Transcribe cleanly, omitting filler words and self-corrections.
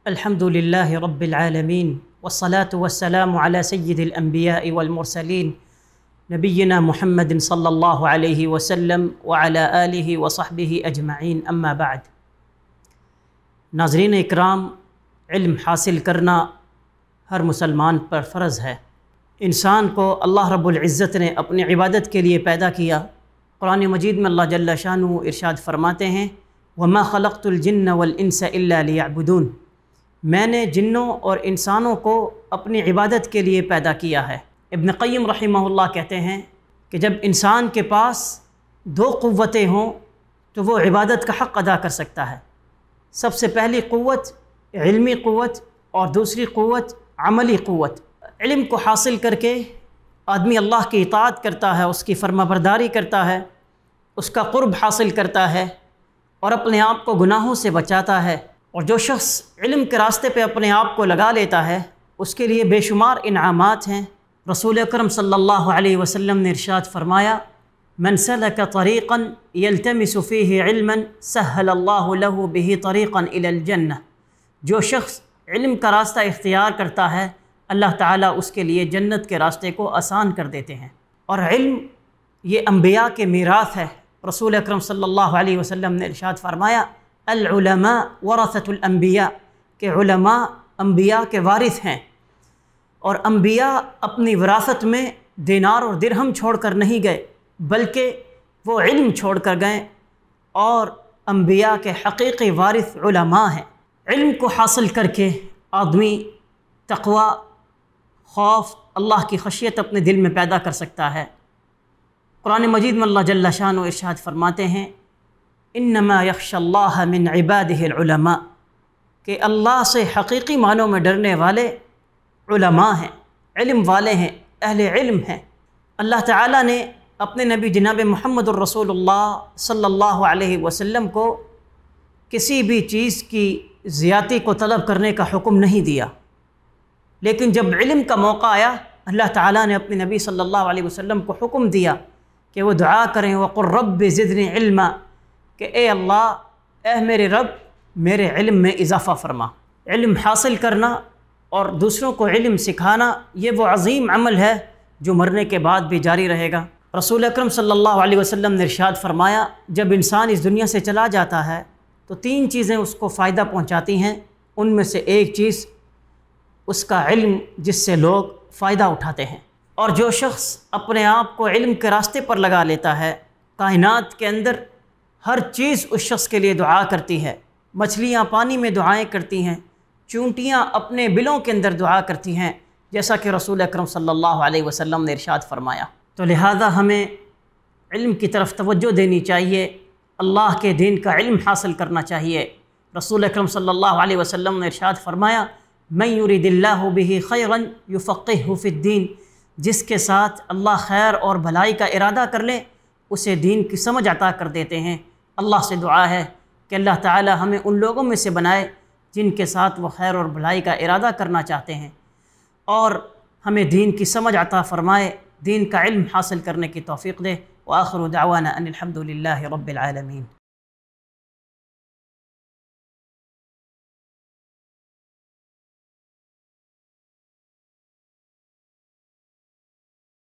الحمد لله رب العالمين والصلاة والسلام على سيد الأنبياء والمرسلين نبينا محمد صلی اللہ علیہ وسلم وعلى آلہ وصحبہ اجمعین اما بعد۔ ناظرین اکرام، علم حاصل کرنا ہر مسلمان پر فرض ہے۔ انسان کو اللہ رب العزت نے اپنی عبادت کے لیے پیدا کیا۔ قرآن مجید میں اللہ جل شانہ ارشاد فرماتے ہیں وَمَا خَلَقْتُ الْجِنَّ وَالْإِنسَ إِلَّا لِيَعْبُدُونَ، میں نے جنوں اور انسانوں کو اپنی عبادت کے لیے پیدا کیا ہے۔ ابن قیم رحمہ اللہ کہتے ہیں کہ جب انسان کے پاس دو قوتیں ہوں تو وہ عبادت کا حق ادا کر سکتا ہے۔ سب سے پہلی قوت علمی قوت اور دوسری قوت عملی قوت۔ علم کو حاصل کر کے آدمی اللہ کی اطاعت کرتا ہے، اس کی فرما برداری کرتا ہے، اس کا قرب حاصل کرتا ہے اور اپنے آپ کو گناہوں سے بچاتا ہے۔ اور جو شخص علم کے راستے پہ اپنے آپ کو لگا لیتا ہے اس کے لیے بے شمار انعامات ہیں۔ رسول اکرم صلی اللہ علیہ وسلم نے ارشاد فرمایا من سلک طریقا یلتمس فیہ علما سہل اللہ لہ بہ طریقا الی الجنہ، جو شخص علم کا راستہ اختیار کرتا ہے اللہ تعالیٰ اس کے لیے جنت کے راستے کو آسان کر دیتے ہیں۔ اور علم یہ انبیاء کے میراث ہے۔ رسول اکرم صلی اللہ علیہ وسلم نے ارشاد فرمایا العلماء ورثۃ الانبیاء، کہ علماء انبیاء کے وارث ہیں، اور انبیاء اپنی وراثت میں دینار اور درہم چھوڑ کر نہیں گئے بلکہ وہ علم چھوڑ کر گئے، اور انبیاء کے حقیقی وارث علماء ہیں۔ علم کو حاصل کر کے آدمی تقوی، خوف، اللہ کی خشیت اپنے دل میں پیدا کر سکتا ہے۔ قرآن مجید میں اللہ جل شانہ ارشاد فرماتے ہیں انما یخشی اللہ من عبادہ العلماء، کہ اللہ سے حقیقی معنوں میں ڈرنے والے علماء ہیں، علم والے ہیں، اہل علم ہیں۔ اللہ تعالیٰ نے اپنے نبی جناب محمد الرسول اللہ صلی اللہ علیہ وسلم کو کسی بھی چیز کی زیادتی کو طلب کرنے کا حکم نہیں دیا، لیکن جب علم کا موقع آیا اللہ تعالیٰ نے اپنے نبی صلی اللہ علیہ وسلم کو حکم دیا کہ وہ دعا کریں وَقُلْ رَبِّ زِدْنِي عِلْمًا، کہ اے اللہ، اے میرے رب، میرے علم میں اضافہ فرما۔ علم حاصل کرنا اور دوسروں کو علم سکھانا یہ وہ عظیم عمل ہے جو مرنے کے بعد بھی جاری رہے گا۔ رسول اکرم صلی اللہ علیہ وسلم نے ارشاد فرمایا جب انسان اس دنیا سے چلا جاتا ہے تو تین چیزیں اس کو فائدہ پہنچاتی ہیں، ان میں سے ایک چیز اس کا علم جس سے لوگ فائدہ اٹھاتے ہیں۔ اور جو شخص اپنے آپ کو علم کے راستے پر لگا لیتا ہے، کائنات کے اندر ہر چیز اس شخص کے لیے دعا کرتی ہے۔ مچھلیاں پانی میں دعائیں کرتی ہیں، چونٹیاں اپنے بلوں کے اندر دعا کرتی ہیں، جیسا کہ رسول اکرم صلی اللہ علیہ وسلم نے ارشاد فرمایا۔ تو لہذا ہمیں علم کی طرف توجہ دینی چاہیے، اللہ کے دین کا علم حاصل کرنا چاہیے۔ رسول اکرم صلی اللہ علیہ وسلم نے ارشاد فرمایا من یرید اللہ بہ خیرا یفقہہ فی الدین، جس کے ساتھ اللہ خیر اور بھلائی کا ارادہ کر لے اسے دین کی سمجھ عطا کر دیتے ہیں۔ اللہ سے دعا ہے کہ اللہ تعالی ہمیں ان لوگوں میں سے بنائے جن کے ساتھ وہ خیر اور بھلائی کا ارادہ کرنا چاہتے ہیں، اور ہمیں دین کی سمجھ عطا فرمائے، دین کا علم حاصل کرنے کی توفیق دے۔ وآخر دعوانا ان الحمد للہ رب العالمین۔